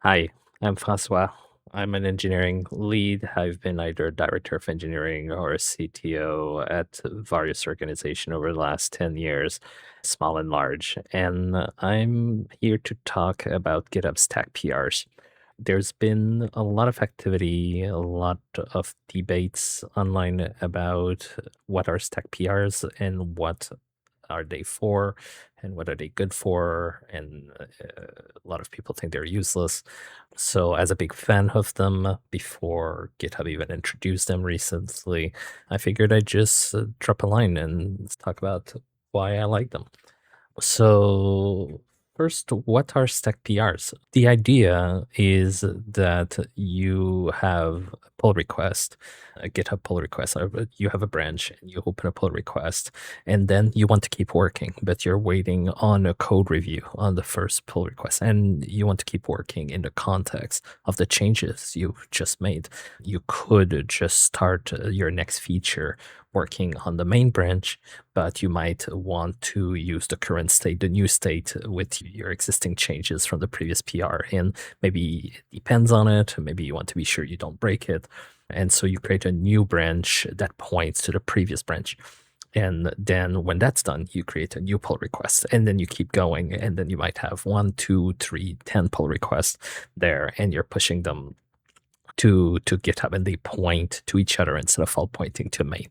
Hi, I'm Francois. I'm an engineering lead. I've been either director of engineering or a CTO at various organizations over the last 10 years, small and large. And I'm here to talk about GitHub Stacked PRs. There's been a lot of activity, a lot of debates online about what are stacked PRs and what are they for and what are they good for, and a lot of people think they're useless. So as a big fan of them, before GitHub even introduced them recently, I figured I'd just drop a line and talk about why I like them. So first, what are stacked PRs? The idea is that you have a pull request, a GitHub pull request, or you have a branch and you open a pull request, and then you want to keep working, but you're waiting on a code review on the first pull request, and you want to keep working in the context of the changes you've just made. You could just start your next feature working on the main branch, but you might want to use the current state, the new state with your existing changes from the previous PR. And maybe it depends on it. Maybe you want to be sure you don't break it. And so you create a new branch that points to the previous branch. And then when that's done, you create a new pull request, and then you keep going. And then you might have 1, 2, 3, 10 pull requests there, and you're pushing them to GitHub, and they point to each other instead of all pointing to main.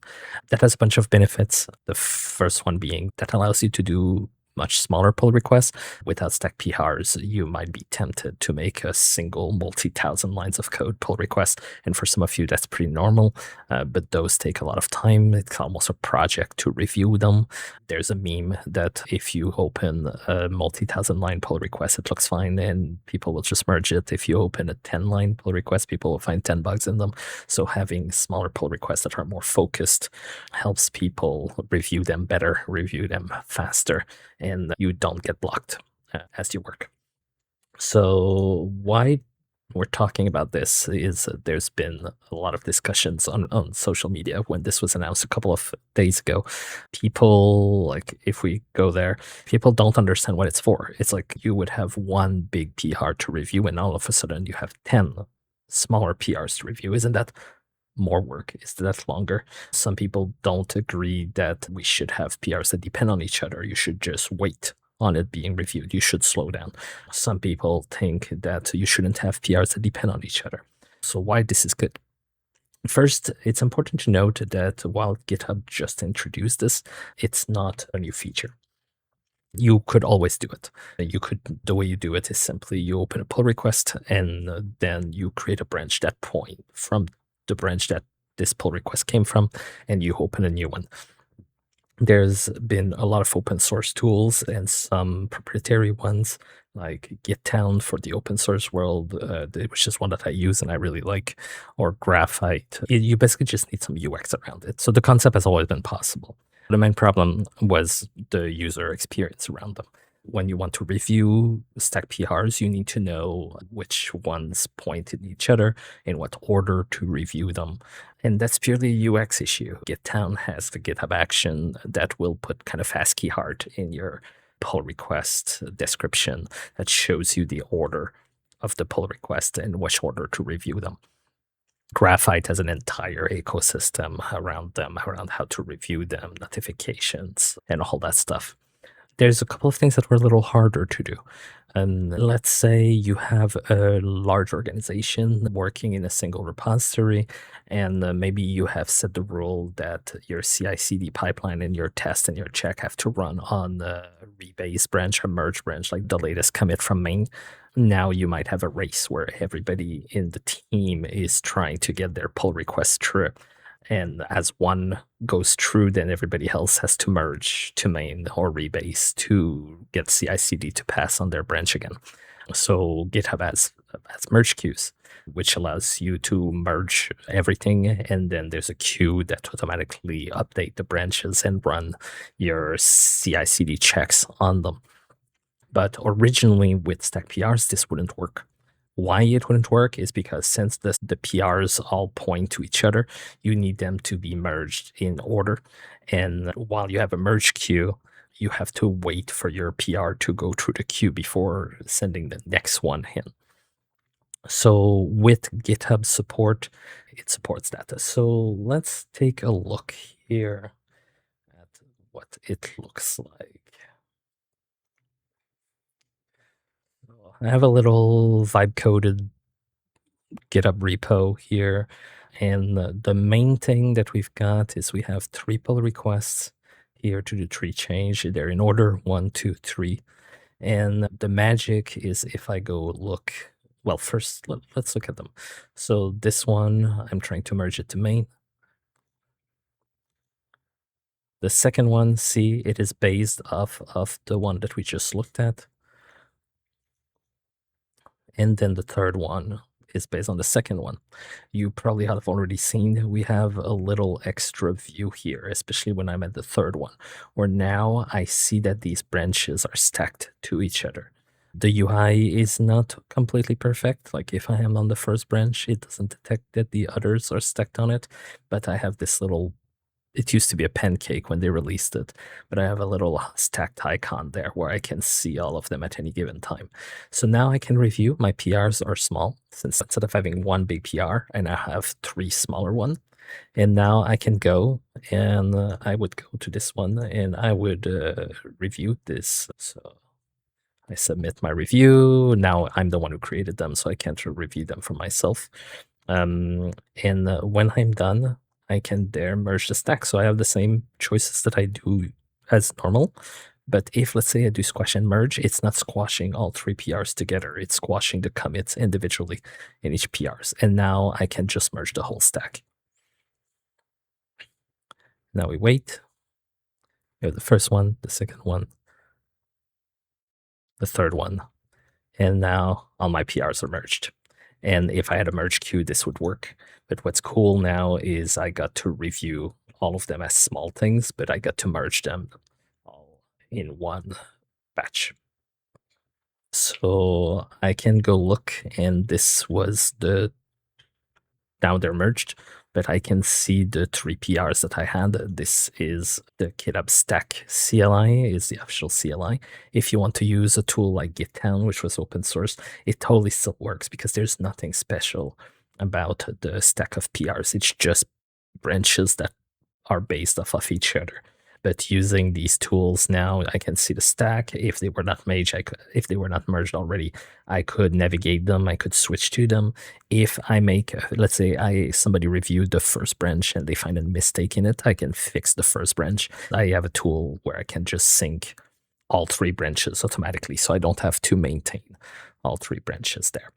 That has a bunch of benefits. The first one being that allows you to do much smaller pull requests. Without stacked PRs, you might be tempted to make a single multi-thousand lines of code pull request. And for some of you, that's pretty normal, but those take a lot of time. It's almost a project to review them. There's a meme that if you open a multi-thousand line pull request, it looks fine and people will just merge it. If you open a 10-line pull request, people will find 10 bugs in them. So having smaller pull requests that are more focused helps people review them better, review them faster, and you don't get blocked as you work. So why we're talking about this is there's been a lot of discussions on social media when this was announced a couple of days ago. People, like, if we go there, people don't understand what it's for. It's like you would have one big PR to review, and all of a sudden you have 10 smaller PRs to review. Isn't that more work? Is that longer? Some people don't agree that we should have PRs that depend on each other. You should just wait on it being reviewed. You should slow down. Some people think that you shouldn't have PRs that depend on each other. So why this is good? First, it's important to note that while GitHub just introduced this, it's not a new feature. You could always do it. The way you do it is simply you open a pull request, and then you create a branch that point from the branch that this pull request came from, and you open a new one. There's been a lot of open source tools and some proprietary ones, like GitTown for the open source world, which is one that I use and I really like, or Graphite. You basically just need some UX around it. So the concept has always been possible. The main problem was the user experience around them. When you want to review stacked PRs, you need to know which ones point at each other, in what order to review them. And that's purely a UX issue. GitTown has the GitHub action that will put kind of ASCII heart in your pull request description that shows you the order of the pull request and which order to review them. Graphite has an entire ecosystem around them, around how to review them, notifications, and all that stuff. There's a couple of things that were a little harder to do. And let's say you have a large organization working in a single repository, and maybe you have set the rule that your CI/CD pipeline and your test and your check have to run on the rebase branch or merge branch, like the latest commit from main. Now you might have a race where everybody in the team is trying to get their pull request through. And as one goes through, then everybody else has to merge to main or rebase to get CI/CD to pass on their branch again. So GitHub has merge queues, which allows you to merge everything. And then there's a queue that automatically update the branches and run your CI/CD checks on them. But originally with stacked PRs, this wouldn't work. Why it wouldn't work is because since the PRs all point to each other, you need them to be merged in order. And while you have a merge queue, you have to wait for your PR to go through the queue before sending the next one in. So with GitHub support, it supports that. So let's take a look here at what it looks like. I have a little vibe coded GitHub repo here. And the main thing that we've got is we have 3 pull requests here to the tree change. They're in order 1, 2, 3. And the magic is if I go look, well, first let's look at them. So this one, I'm trying to merge it to main. The second one, see, it is based off of the one that we just looked at. And then the third one is based on the second one. You probably have already seen we have a little extra view here, especially when I'm at the third one, where now I see that these branches are stacked to each other. The UI is not completely perfect. Like if I am on the first branch, it doesn't detect that the others are stacked on it, but I have this little, it used to be a pancake when they released it, but I have a little stacked icon there where I can see all of them at any given time. So now I can review. My PRs are small, since instead of having one big PR, I now have 3 smaller ones. And now I can go and I would go to this one and I would review this. So I submit my review. Now I'm the one who created them, so I can't review them for myself. And when I'm done, I can there merge the stack. So I have the same choices that I do as normal. But if, let's say, I do squash and merge, it's not squashing all 3 PRs together. It's squashing the commits individually in each PRs. And now I can just merge the whole stack. Now we wait. We have the first one, the second one, the third one. And now all my PRs are merged. And if I had a merge queue, this would work. But what's cool now is I got to review all of them as small things, but I got to merge them all in one batch. So I can go look, and this was the, now they're merged, but I can see the 3 PRs that I had. This is the GitHub Stack CLI, is the official CLI. If you want to use a tool like GitTown, which was open source, it totally still works because there's nothing special about the stack of PRs. It's just branches that are based off of each other. But using these tools now, I can see the stack. If they were not merged, if they were not merged already, I could navigate them. I could switch to them. If I make, let's say, somebody reviewed the first branch and they find a mistake in it, I can fix the first branch. I have a tool where I can just sync all 3 branches automatically, so I don't have to maintain all 3 branches there.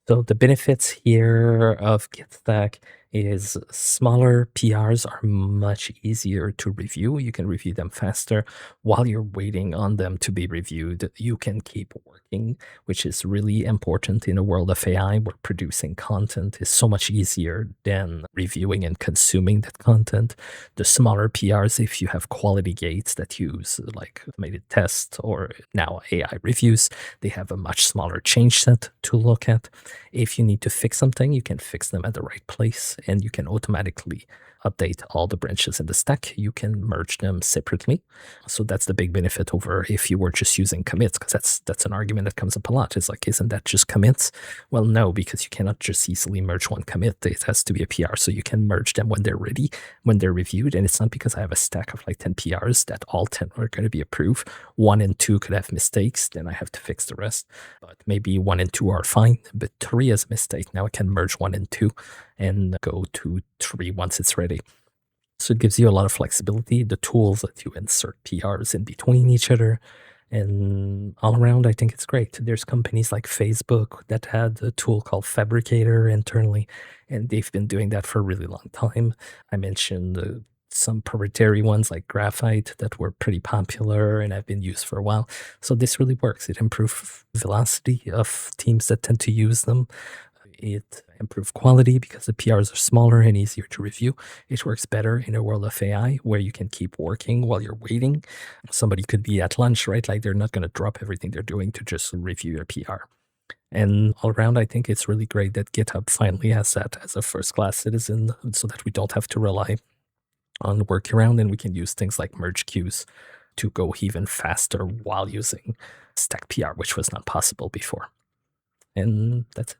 So the benefits here of GitStack is smaller PRs are much easier to review. You can review them faster. While you're waiting on them to be reviewed, you can keep working, which is really important in a world of AI where producing content is so much easier than reviewing and consuming that content. The smaller PRs, if you have quality gates that use like automated tests or now AI reviews, they have a much smaller change set to look at. If you need to fix something, you can fix them at the right place, and you can automatically update all the branches in the stack. You can merge them separately. So that's the big benefit over if you were just using commits, because that's an argument that comes up a lot. It's like, isn't that just commits? Well, no, because you cannot just easily merge one commit. It has to be a PR. So you can merge them when they're ready, when they're reviewed. And it's not because I have a stack of like 10 PRs that all 10 are going to be approved. 1 and 2 could have mistakes. Then I have to fix the rest. But maybe 1 and 2 are fine, but 3 is a mistake. Now I can merge 1 and 2 and go to 3 once it's ready. So it gives you a lot of flexibility, the tools that you insert PRs in between each other. And all around, I think it's great. There's companies like Facebook that had a tool called Fabricator internally, and they've been doing that for a really long time. I mentioned some proprietary ones like Graphite that were pretty popular and have been used for a while. So this really works. It improves velocity of teams that tend to use them. It improves quality because the PRs are smaller and easier to review. It works better in a world of AI where you can keep working while you're waiting. Somebody could be at lunch, right? Like they're not going to drop everything they're doing to just review your PR. And all around, I think it's really great that GitHub finally has that as a first-class citizen so that we don't have to rely on workaround and we can use things like merge queues to go even faster while using Stacked PR, which was not possible before. And that's it.